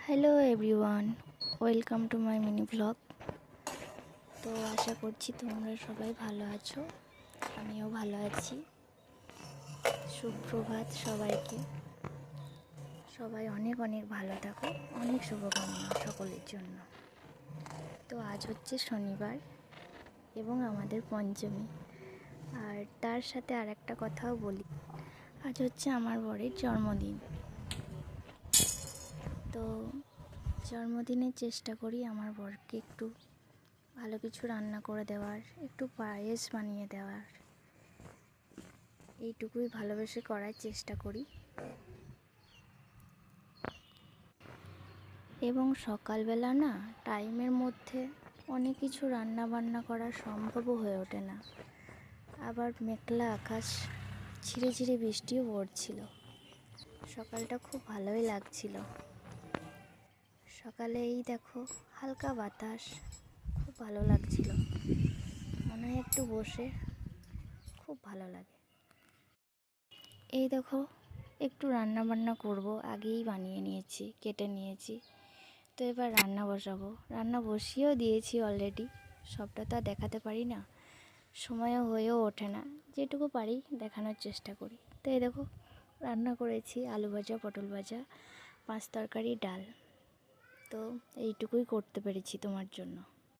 Hello everyone, welcome to my mini blog. তো আশা করছি তোমরা সবাই ভালো আছো, আমিও ভালো আছি। সুপ্রভাত সবাইকে, সবাই অনেক অনেক ভালো থাকো, অনেক শুভকামনা সকলের জন্য। তো আজ হচ্ছে শনিবার এবং আমাদের পঞ্চমী, আর তার সাথে আর একটা কথাও বলি, আজ হচ্ছে আমার বরের জন্মদিন। তো জন্মদিনের চেষ্টা করি আমার বরকে একটু ভালো কিছু রান্না করে দেওয়ার, একটু পায়েস বানিয়ে দেওয়ার, এইটুকুই ভালোবেসে করার চেষ্টা করি। এবং সকালবেলা না টাইমের মধ্যে অনেক কিছু রান্না বান্না করা সম্ভবও হয়ে ওঠে না। আবার মেঘলা আকাশ, ঝিরে ঝিরে বৃষ্টিও পড়ছিল। সকালটা খুব ভালোই লাগছিল। সকালে এই দেখো হালকা বাতাস, খুব ভালো লাগছিল। মনে হয় একটু বসে খুব ভালো লাগে। এই দেখো একটু রান্না বান্না করব, আগেই বানিয়ে নিয়েছি, কেটে নিয়েছি। তো এবার রান্না বসাবো, রান্না বসিয়েও দিয়েছি অলরেডি। সবটা তো আর দেখাতে পারি না, সময়ও হয়েও ওঠে না, যেটুকু পারি দেখানোর চেষ্টা করি। তো এই দেখো রান্না করেছি আলু ভাজা, পটল ভাজা, পাঁচ তরকারি, ডাল। তো এইটুকুই করতে পেরেছি তোমার জন্য।